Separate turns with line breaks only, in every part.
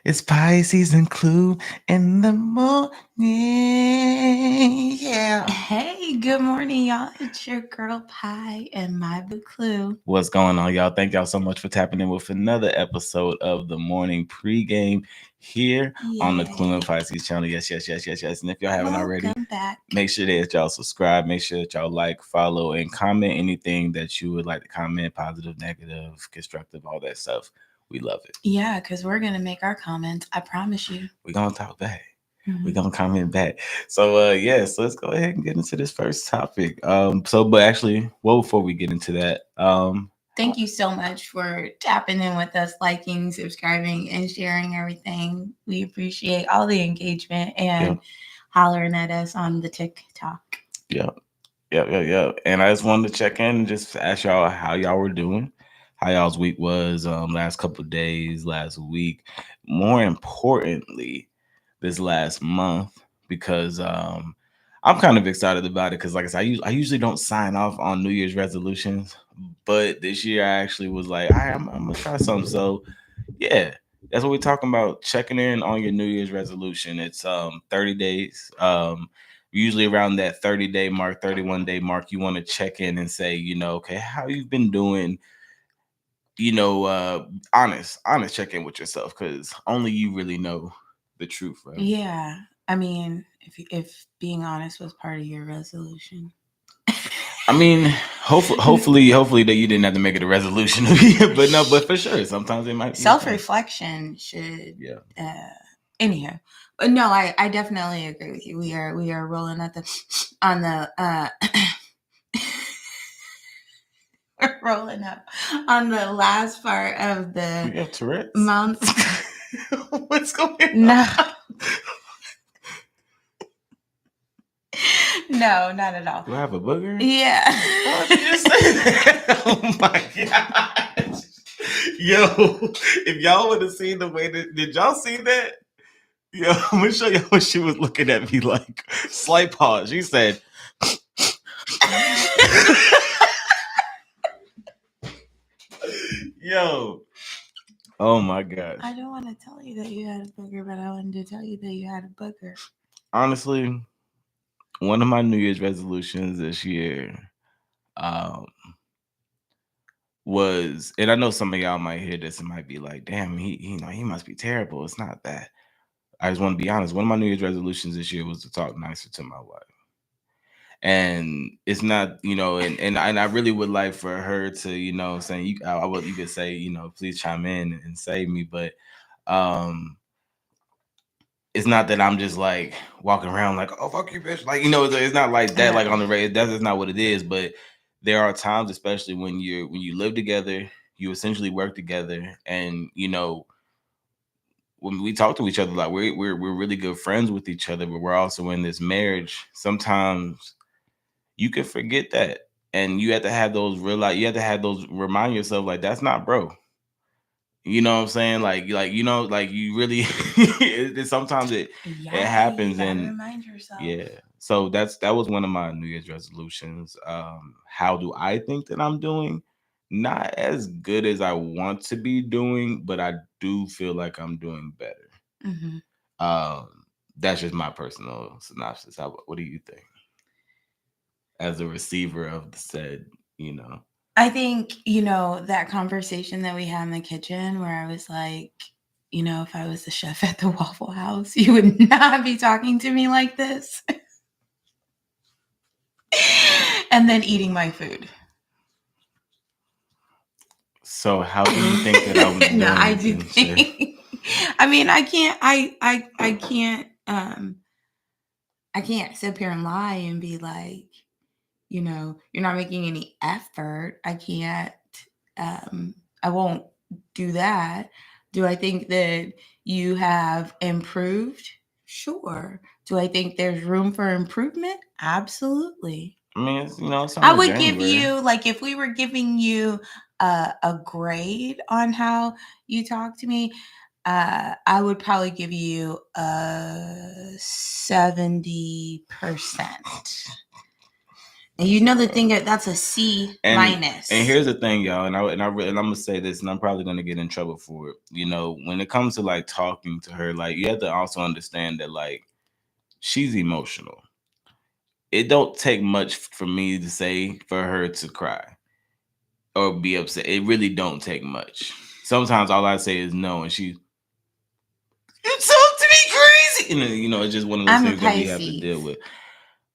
It's Pisces and Clue in the morning. Yeah.
Hey, good morning, y'all. It's your girl Pie and my boo Clue.
What's going on, y'all? Thank y'all so much for tapping in with another episode of the morning pregame here on the Clue and
Yay.
Pisces channel. Yes. And if y'all haven't already,
Welcome back.
make sure that y'all subscribe. Make sure that y'all like, follow, and comment anything that you would like to comment, positive, negative, constructive, all that stuff. We love it.
Yeah, because we're going to make our comments. I promise you.
We're going to talk back.
Mhm.
We're gonna comment back. So so let's go ahead and get into this first topic. But actually, well, before we get into that,
Thank you so much for tapping in with us, liking, subscribing, and sharing everything. We appreciate all the engagement and hollering at us on the TikTok.
Yep. And I just wanted to check in and just ask y'all how y'all were doing, how y'all's week was, last couple of days, last week. More importantly, this last month, because I'm kind of excited about it because, like I said, I usually don't sign off on New Year's resolutions, but this year I actually was like, I'm gonna try something. So yeah, that's what we're talking about. Checking in on your New Year's resolution. It's 30 days. Usually around that 30-day mark, 31-day mark, you want to check in and say, okay, how you've been doing. Honest check in with yourself because only you really know the truth, right?
Yeah. I mean, if being honest was part of your resolution.
I mean, hopefully that you didn't have to make it a resolution, but for sure, sometimes it might be
self-reflection should.
Yeah.
Anyhow, but no, I definitely agree with you. We are rolling at the on the we're rolling up on the last part of the
You have Tourette's?
month.
What's going on?
No. No, not at all.
Do I have a booger?
Yeah.
Why don't you just say that? Oh my gosh. Yo, if y'all would have seen the way that, did y'all see that? Yo, I'm gonna show y'all what she was looking at me like. Slight pause. She said, yo. Oh my gosh.
I don't want to tell you that you had a booger, but I wanted to tell you that you had a booger.
Honestly, one of my New Year's resolutions this year was, and I know some of y'all might hear this and might be like, damn, he must be terrible. It's not that. I just want to be honest. One of my New Year's resolutions this year was to talk nicer to my wife. And it's not, and I really would like for her to, saying you could say, please chime in and save me, but it's not that I'm just like walking around like, oh fuck you, bitch. Like, it's not like that, like on the radio. That's not what it is. But there are times, especially when you live together, you essentially work together, and when we talk to each other, like we're really good friends with each other, but we're also in this marriage. Sometimes you can forget that, and you have to have those you have to have those remind yourself like that's not bro. You know what I'm saying? Like you really. Sometimes it happens, and
remind yourself.
yeah. So that was one of my New Year's resolutions. How do I think that I'm doing? Not as good as I want to be doing, but I do feel like I'm doing better.
Mm-hmm.
That's just my personal synopsis. What do you think? As a receiver of the said.
I think, that conversation that we had in the kitchen where I was like, if I was the chef at the Waffle House, you would not be talking to me like this. And then eating my food.
So how do you think that I'm doing?
No, I do think. I mean, I can't I can't sit here and lie and be like, you're not making any effort. I can't I won't do that. Do I think that you have improved? Sure. Do I think there's room for improvement? Absolutely.
I mean, it's
I would give you, like, if we were giving you a grade on how you talk to me, I would probably give you 70%. And you know the thing that's a C
And
minus.
and here's the thing, y'all, and I'm gonna say this, and I'm probably gonna get in trouble for it. You know, when it comes to like talking to her, like you have to also understand that like she's emotional. It don't take much for me to say for her to cry or be upset. It really don't take much. Sometimes all I say is no, and she, you talk to me crazy, and then, you know, it's just one of those
I'm a
things that we have to
Pisces.
deal with.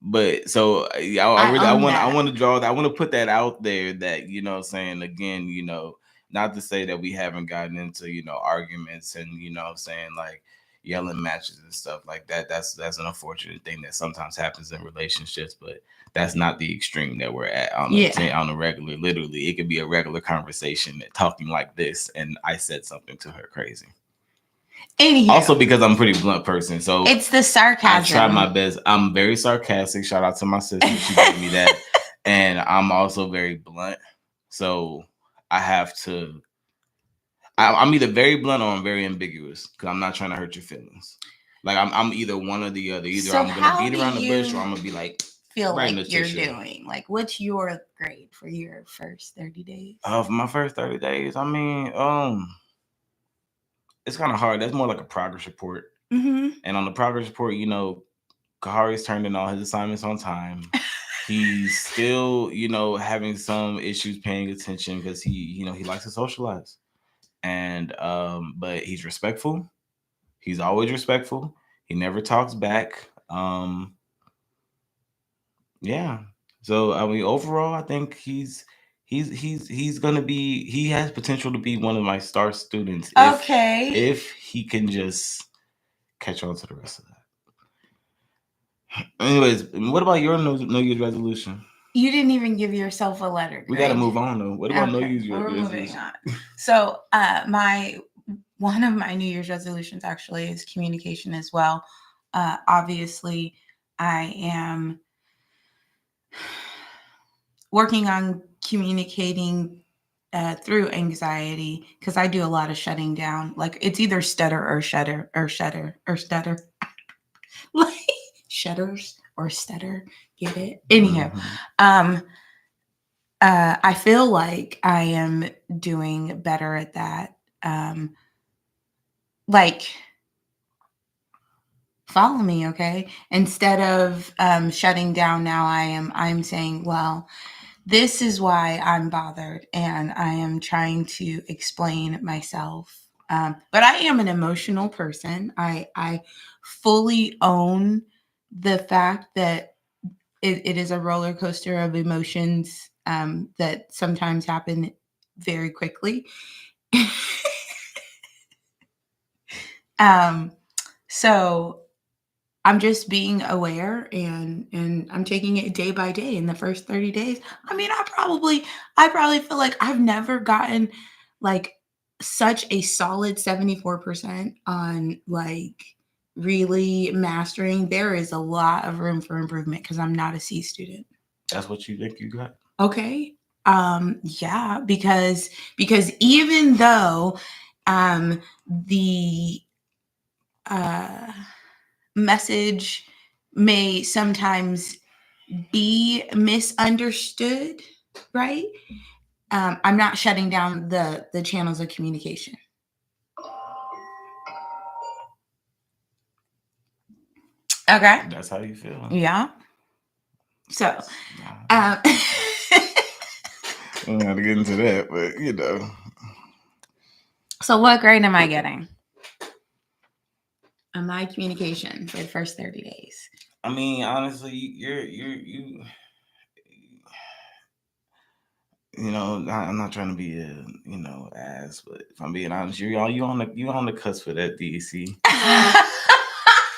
But so yeah,
I
I
own
want
that.
to draw that. I want to put that out there that, you know, saying again, you know, not to say that we haven't gotten into, you know, arguments and, you know, saying like yelling matches and stuff like that. That's an unfortunate thing that sometimes happens in relationships, but that's not the extreme that we're at on on a regular. Literally, it could be a regular conversation talking like this, and I said something to her crazy.
Anywho,
also because I'm a pretty blunt person, so
it's the sarcasm.
I try my best. I'm very sarcastic. Shout out to my sister; she gave me that, and I'm also very blunt. So I have to. I'm either very blunt or I'm very ambiguous because I'm not trying to hurt your feelings. Like I'm either one or the other. Either
so
I'm gonna beat around the bush or I'm gonna be like
feel
right
like you're doing. Like, what's your grade for your first 30 days?
For my first 30 days, I mean, it's kind of hard. That's more like a progress report.
Mm-hmm.
And on the progress report, you know, Kahari's turned in all his assignments on time. He's still, you know, having some issues paying attention because he, you know, he likes to socialize. And but he's respectful. He's always respectful. He never talks back. Yeah. So I mean, overall, I think he's gonna be, he has potential to be one of my star students if he can just catch on to the rest of that. Anyways, what about your New Year's resolution?
You didn't even give yourself a letter. Greg.
We got to move on though. What about New Year's resolution?
So, one of my New Year's resolutions actually is communication as well. Obviously, I am working on communicating through anxiety because I do a lot of shutting down. Like it's either stutter or shudder or stutter. Like shudders or stutter. Get it? Anyhow, I feel like I am doing better at that. Like follow me, okay? Instead of shutting down now, I'm saying, well, this is why I'm bothered, and I am trying to explain myself. But I am an emotional person. I fully own the fact that it is a roller coaster of emotions that sometimes happen very quickly. So I'm just being aware and I'm taking it day by day. In the first 30 days, I mean, I probably feel like I've never gotten like such a solid 74% on like really mastering. There is a lot of room for improvement because I'm not a C student.
That's what you think you got?
Okay. Yeah, because even though the message may sometimes be misunderstood, right? I'm not shutting down the channels of communication. Okay.
That's how you feel.
Yeah. So,
I'm not to get into that, but you know.
So what grade am I getting on my communication for the first 30 days?
I mean, honestly, you know, I'm not trying to be a, you know, ass, but if I'm being honest, you on the cusp of that DC.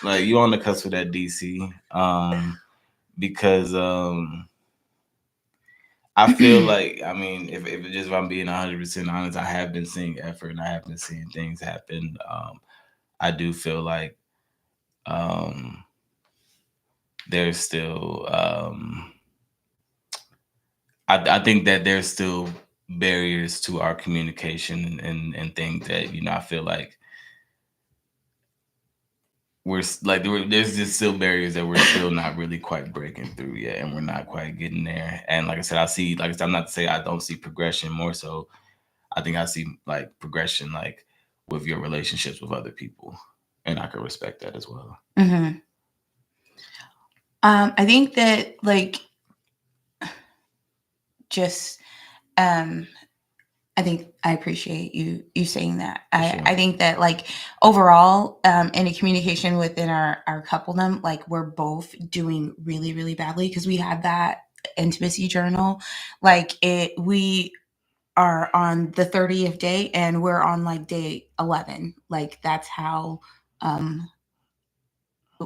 Like you on the cusp of that DC. Because I feel like, I mean, if I'm being 100% honest, I have been seeing effort and I have been seeing things happen. I do feel like there's still I think that there's still barriers to our communication and things that, you know, I feel like there's just still barriers that we're still not really quite breaking through yet, and we're not quite getting there. And like I said, I'm not to say I don't see progression. More so, I think I see like progression, like with your relationships with other people, and I can respect that as well.
Mm-hmm. I think that like just I think I appreciate you saying that.
Sure.
I think that like overall, in a communication within our coupledom, like we're both doing really, really badly because we had that intimacy journal. Like we are on the 30th day and we're on like day 11. Like that's how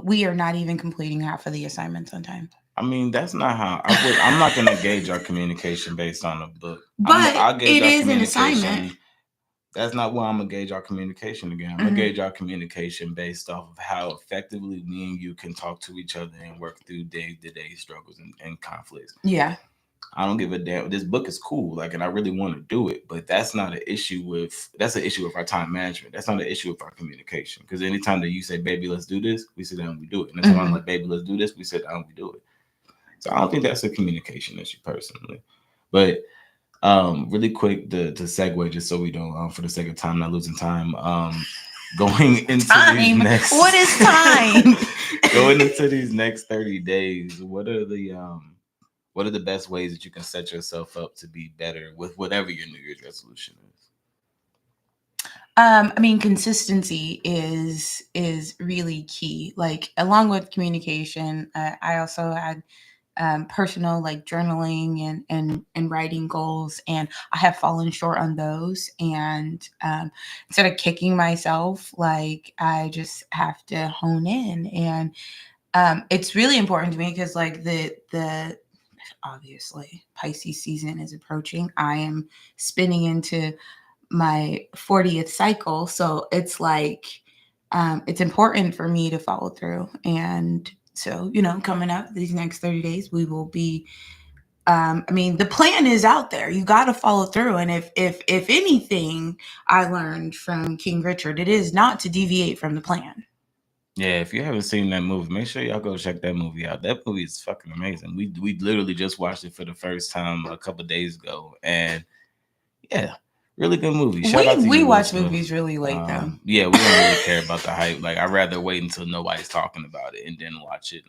we are not even completing half of the assignments on time.
I mean, that's not how I'm not going to gauge our communication based on a book.
But
I'll gauge
it
our
is an
communication.
assignment.
That's not where I'm gonna gauge our communication again. I'm gonna gauge our communication based off of how effectively me and you can talk to each other and work through day-to-day struggles and conflicts.
Yeah.
I don't give a damn. This book is cool, like, and I really want to do it, but that's not an issue with. That's an issue with our time management. That's not an issue with our communication. Because anytime that you say, "Baby, let's do this," we sit down and we do it. And anytime I'm like, "Baby, let's do this," we sit down and we do it. So I don't think that's a communication issue personally, but. Really quick to segue, just so we don't, for the sake of time, not losing time. Going into these next,
what is time?
Going into these next 30 days, what are the best ways that you can set yourself up to be better with whatever your New Year's resolution is?
I mean, consistency is really key. Like along with communication, I also had personal like journaling and writing goals, and I have fallen short on those. And instead of kicking myself, like I just have to hone in. And it's really important to me because like the obviously Pisces season is approaching. I am spinning into my 40th cycle, so it's like it's important for me to follow through. And so, coming up these next 30 days, we will be, I mean, the plan is out there. You got to follow through. And if anything I learned from King Richard, it is not to deviate from the plan.
Yeah, if you haven't seen that movie, make sure y'all go check that movie out. That movie is fucking amazing. We literally just watched it for the first time a couple days ago. And yeah, really good movie. Shout out to
we
you,
watch
Will
movies really late though.
Yeah, we don't really care about the hype. Like I'd rather wait until nobody's talking about it and then watch it.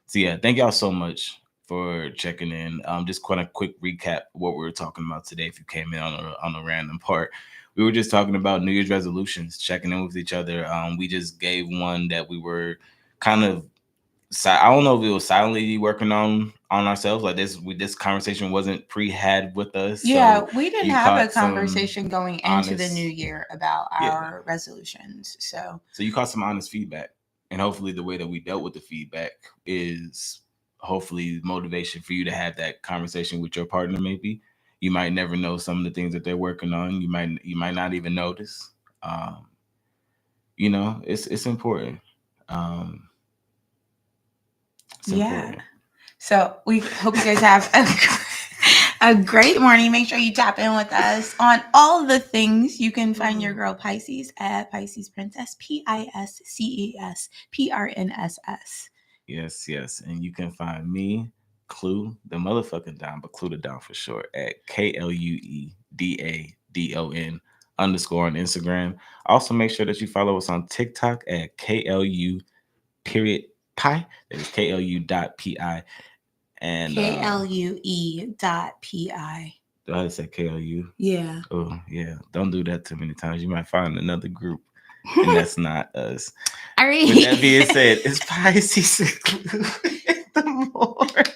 So yeah, thank y'all so much for checking in. Just kind of quick recap what we were talking about today. If you came in on a random part, we were just talking about New Year's resolutions, checking in with each other. We just gave one that we were kind of. I don't know if we were silently working on ourselves. Like this conversation wasn't pre-had with us.
Yeah,
so
we didn't have a conversation going into the new year about our resolutions. So
you caught some honest feedback, and hopefully the way that we dealt with the feedback is hopefully motivation for you to have that conversation with your partner. Maybe you might never know some of the things that they're working on. You might not even notice. It's important.
Important. So we hope you guys have a great morning. Make sure you tap in with us on all the things. You can find your girl Pisces at Pisces Princess, PISCES PRNSS.
Yes. And you can find me, Clue, the motherfucking Don, but Clue the Don for short, at KLUEDADON _ on Instagram. Also, make sure that you follow us on TikTok at KLU _pi. That is KLU.pi. And
KLUE.pi.
Do I say KLU?
Yeah.
Oh, yeah. Don't do that too many times. You might find another group, and that's not us.
All right.
With that being said, it's Pisces in the morning.